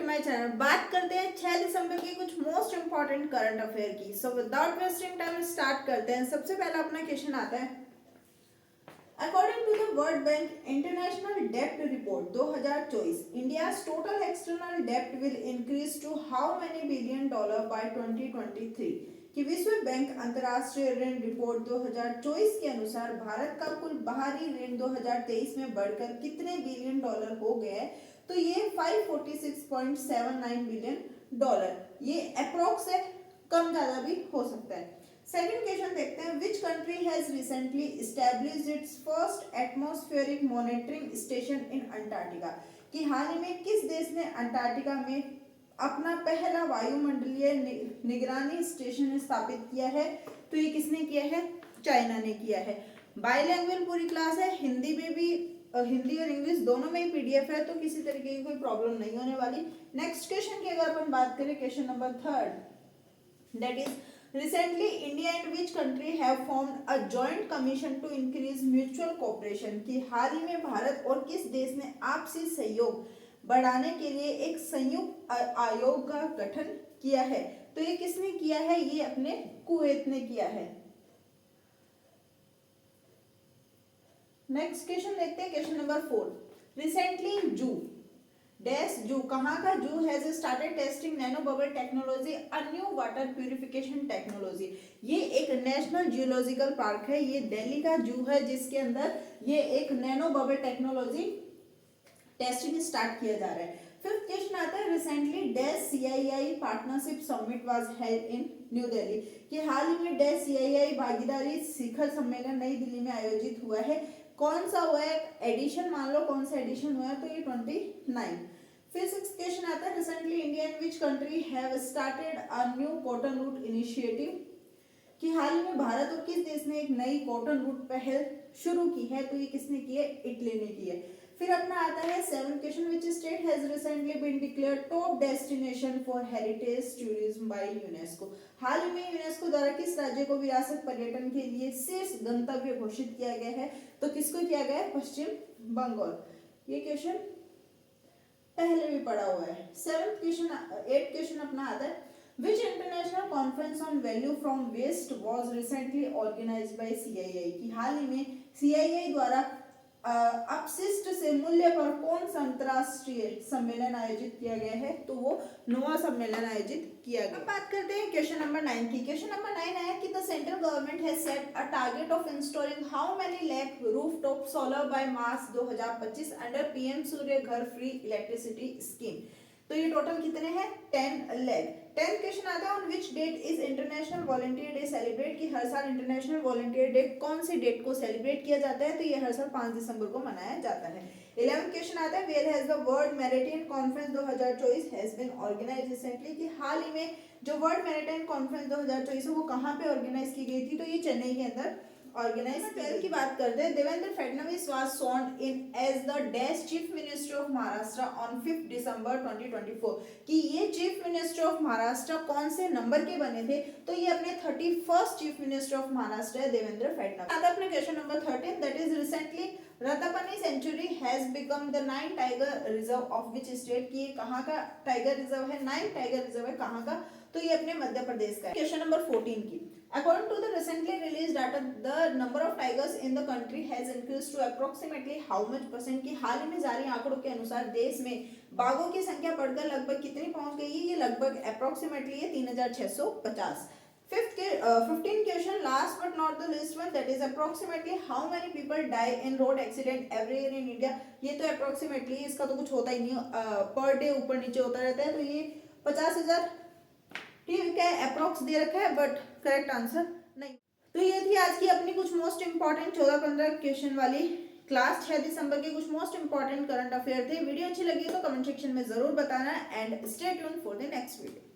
My channel. बात करते हैं 6 दिसंबर की कुछ मोस्ट इंपॉर्टेंट करंट अफेयर की। So without wasting time start करते हैं। सबसे पहला अपना क्वेश्चन आता है, according to the world bank international डेब्ट रिपोर्ट 2024, इंडियाज टोटल एक्सटर्नल डेब्ट will increase to how many billion dollar by 2023। कि विश्व बैंक अंतर्राष्ट्रीय ऋण रिपोर्ट 2024 के अनुसार भारत का कुल बाहरी ऋण 2023 में बढ़कर कितने बिलियन डॉलर हो गया है? तो ये 546.79 बिलियन डॉलर, ये अप्रोक्स है, कम ज्यादा भी हो सकता है। सेकंड क्वेश्चन देखते हैं, which country has recently established it's first atmospheric monitoring station in Antarctica. कि हाल ही में किस देश ने अंटार्कटिका में अपना पहला वायुमंडलीय निगरानी स्टेशन स्थापित किया है? तो ये किसने किया है? चाइना ने किया है। बाइलैंग्वेज पूरी क्लास है, हिंदी में भी, हिंदी और इंग्लिश दोनों में ही पीडीएफ है, तो किसी तरीके की कोई प्रॉब्लम नहीं होने वाली। नेक्स्ट क्वेश्चन की अगर अपन बात करें, question number 3, that is recently India and which country have formed a joint commission to increase mutual cooperation। कि हाल ही में भारत और किस देश ने आपसी सहयोग बढ़ाने के लिए एक संयुक्त आयोग का गठन किया है? तो ये किसने किया है? ये अपने कुवैत ने किया है। नेक्स्ट क्वेश्चन देखते हैं, क्वेश्चन नंबर 4, रिसेंटली जू कहाँ का जू has started testing nano bubble technology a new water purification technology. ये एक नेशनल जियोलॉजिकल पार्क है, ये दिल्ली का जू है, जिसके अंदर ये एक nano bubble technology testing start किया जा रहा है। फिफ्थ क्वेश्चन आता है, recently dash CII partnership summit was held in new Delhi. कि हाल ही में डैश सीआईआई भागीदारी शिखर सम्मेलन नई दिल्ली में आयोजित हुआ है। कौन सा हुआ है? एडिशन मान लो, कौन सा एडिशन हुआ है? तो ये 29। फिर सिक्स क्वेश्चन आता है, recently India and which country have started a new cotton route initiative. कि हाल ही में भारत और किस देश ने एक नई कॉटन रूट पहल शुरू की है? तो ये किसने की है? इटली ने की है। फिर अपना आता है 7 question, which state has recently been declared top destination for heritage tourism by UNESCO. हाल ही में यूनेस्को द्वारा किस राज्य को विरासत पर्यटन के लिए शीर्ष गंतव्य घोषित किया गया है? तो किसको किया गया है? पश्चिम बंगाल। ये क्वेश्चन पहले भी पढ़ा हुआ है। 8 क्वेश्चन अपना आता है, which international conference on value from waste was recently organised by CII. कि हाल ही में सीआईआई द्वारा अपशिष्ट से मूल्य पर कौन सा अंतरराष्ट्रीय सम्मेलन आयोजित किया गया है? तो वो नोआ सम्मेलन आयोजित किया गया। अब बात करते हैं क्वेश्चन नंबर 9 की। क्वेश्चन नंबर 9 है कि the central government has set a target of installing how many lakh rooftop solar by March 2025 under PM Surya Ghar free electricity scheme. तो ये टोटल कितने हैं? 10 लाख। 10th क्वेश्चन आता है, on which date is international volunteer day celebrate. कि हर साल international volunteer day कौन सी डेट को सेलिब्रेट किया जाता है? तो ये हर साल 5 दिसंबर को मनाया जाता है। 11th क्वेश्चन आता है, where has the world maritime conference 2024 has been organised recently. कि हाल ही में जो वर्ल्ड मैरिटाइम कॉन्फ्रेंस 2024 है वो कहाँ पे ऑर्गेनाइज की गई थी? तो ये चेन्नई के अंदर ऑर्गेनाइज। 12 की बात करते हैं, देवेंद्र फडणवीस वाज स्worn in as the dash chief minister of Maharashtra on 5 December 2024। कि ये चीफ मिनिस्टर ऑफ महाराष्ट्र कौन से नंबर के बने थे? तो ये अपने 31st chief minister of Maharashtra है, देवेंद्र फडणवीस। आता है अपने question number 13, that is recently Ratapani sanctuary has become the 9 tiger reserve of which state. की कहाँ का टाइगर रिजर्व है? 9 टाइगर रिजर्व है, कहाँ का? तो ये अपने मध्य प्रदेश का है। क्वेश्चन नंबर 14 की, according to the recently released data, the number of tigers in the country has increased to approximately how much percent। की हाल ही में जारी आंकड़ों के अनुसार देश में बाघों की संख्या बढ़कर लगभग कितनी पहुंच गई है? ये लगभग approximately 3650। 15 question, last but not the least one, that is approximately how many people die in road accident every year in India. ये तो अप्रोक्सीमेटली, इसका तो कुछ होता ही नहीं, पर डे ऊपर नीचे होता रहता है, तो ये 50,000 ठीक है, अप्रोक्स दे रखा है, बट करेक्ट आंसर नहीं। तो ये थी आज की अपनी कुछ मोस्ट इंपॉर्टेंट 14-15 क्वेश्चन वाली क्लास। 6 दिसंबर के कुछ मोस्ट इंपॉर्टेंट करंट अफेयर थे। वीडियो अच्छी लगी तो कमेंट सेक्शन में जरूर बताना and stay tuned for the next video.